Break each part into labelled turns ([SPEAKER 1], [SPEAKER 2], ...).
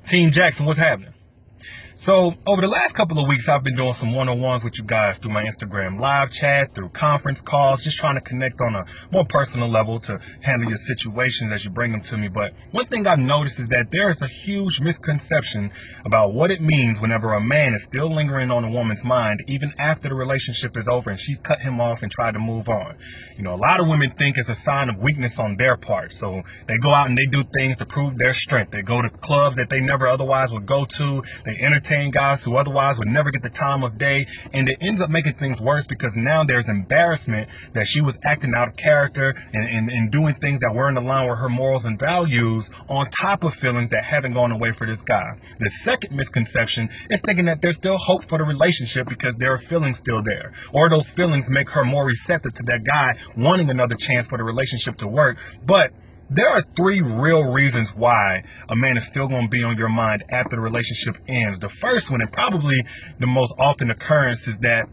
[SPEAKER 1] Team Jackson, what's happening? So over the last couple of weeks, I've been doing some one-on-ones with you guys through my Instagram live chat, through conference calls, just trying to connect on a more personal level to handle your situations as you bring them to me. But one thing I've noticed is that there is a huge misconception about what it means whenever a man is still lingering on a woman's mind, even after the relationship is over and she's cut him off and tried to move on. You know, a lot of women think it's a sign of weakness on their part. So they go out and they do things to prove their strength. They go to clubs that they never otherwise would go to. They entertain guys who otherwise would never get the time of day, and it ends up making things worse because now there's embarrassment that she was acting out of character and doing things that weren't aligned with her morals and values, on top of feelings that haven't gone away for this guy. The second misconception is thinking that there's still hope for the relationship because there are feelings still there, or those feelings make her more receptive to that guy wanting another chance for the relationship to work. But there are three real reasons why a man is still going to be on your mind after the relationship ends. The first one, and probably the most often occurrence, is that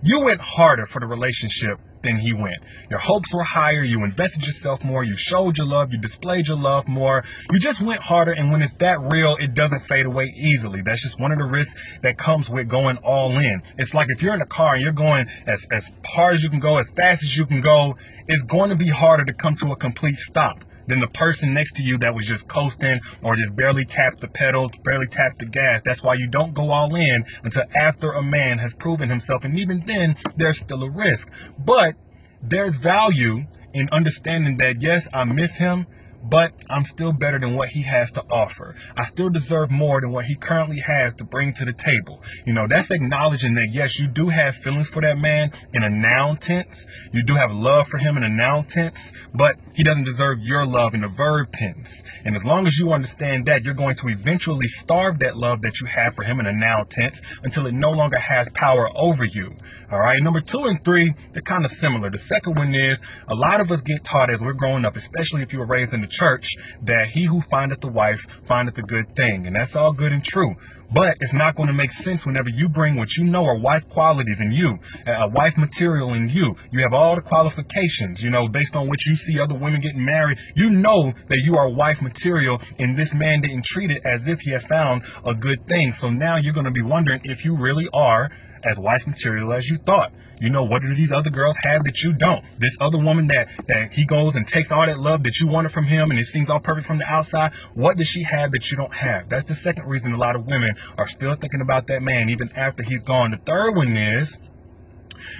[SPEAKER 1] you went harder for the relationship than he went. Your hopes were higher, you invested yourself more, you showed your love, you displayed your love more, you just went harder, and when it's that real, it doesn't fade away easily. That's just one of the risks that comes with going all in. It's like if you're in a car and you're going as hard as you can go, as fast as you can go, it's going to be harder to come to a complete stop than the person next to you that was just coasting or just barely tapped the pedal, barely tapped the gas. That's why you don't go all in until after a man has proven himself. And even then, there's still a risk. But there's value in understanding that, yes, I miss him, but I'm still better than what he has to offer. I still deserve more than what he currently has to bring to the table. You know, that's acknowledging that, yes, you do have feelings for that man in a noun tense. You do have love for him in a noun tense, but he doesn't deserve your love in a verb tense. And as long as you understand that, you're going to eventually starve that love that you have for him in a noun tense until it no longer has power over you. All right. Number 2 and 3, they're kind of similar. The second one is a lot of us get taught as we're growing up, especially if you were raised in the church, that he who findeth a wife findeth a good thing. And that's all good and true. But it's not going to make sense whenever you bring what you know are wife qualities in you, wife material in you. You have all the qualifications, you know, based on what you see other women getting married. You know that you are wife material, and this man didn't treat it as if he had found a good thing. So now you're going to be wondering if you really are as wife material as you thought. You know, what do these other girls have that you don't? This other woman that he goes and takes all that love that you wanted from him and it seems all perfect from the outside, what does she have that you don't have? That's the second reason a lot of women are still thinking about that man even after he's gone. The third one is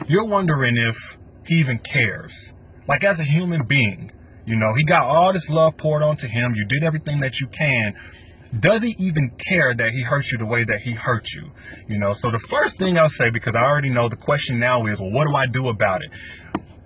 [SPEAKER 1] you're wondering if he even cares. Like, as a human being, you know, he got all this love poured onto him. You did everything that you can. Does he even care that he hurt you the way that he hurt you? You know, so the first thing I'll say, because I already know the question now is, well, what do I do about it?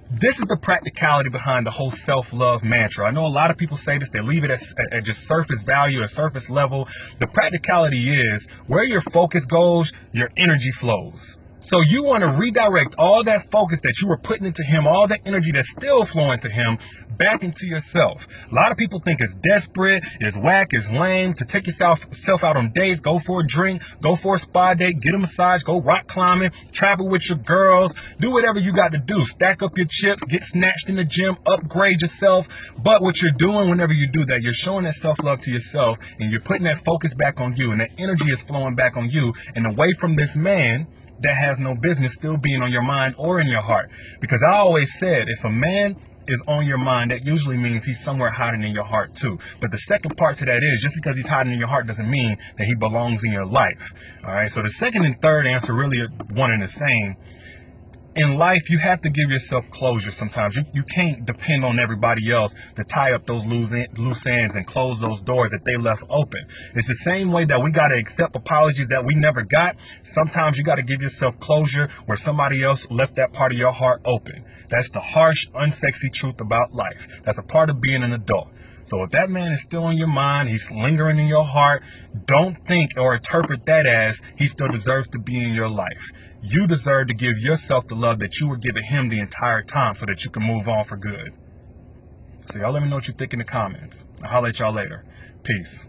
[SPEAKER 1] This is the practicality behind the whole self-love mantra. I know a lot of people say this, they leave it at just surface value, at surface level. The practicality is where your focus goes, your energy flows. So you want to redirect all that focus that you were putting into him, all that energy that's still flowing to him, back into yourself. A lot of people think it's desperate, it's whack, it's lame to take yourself out on dates, go for a drink, go for a spa date, get a massage, go rock climbing, travel with your girls, do whatever you got to do, stack up your chips, get snatched in the gym, upgrade yourself. But what you're doing whenever you do that, you're showing that self-love to yourself, and you're putting that focus back on you, and that energy is flowing back on you and away from this man that has no business still being on your mind or in your heart. Because I always said, if a man is on your mind, that usually means he's somewhere hiding in your heart too. But the second part to that is, just because he's hiding in your heart doesn't mean that he belongs in your life. All right. So the second and third answer really are one and the same. In life, you have to give yourself closure sometimes. You can't depend on everybody else to tie up those loose ends and close those doors that they left open. It's the same way that we got to accept apologies that we never got. Sometimes you got to give yourself closure where somebody else left that part of your heart open. That's the harsh, unsexy truth about life. That's a part of being an adult. So if that man is still on your mind, he's lingering in your heart, don't think or interpret that as he still deserves to be in your life. You deserve to give yourself the love that you were giving him the entire time so that you can move on for good. So y'all let me know what you think in the comments. I'll holler at y'all later. Peace.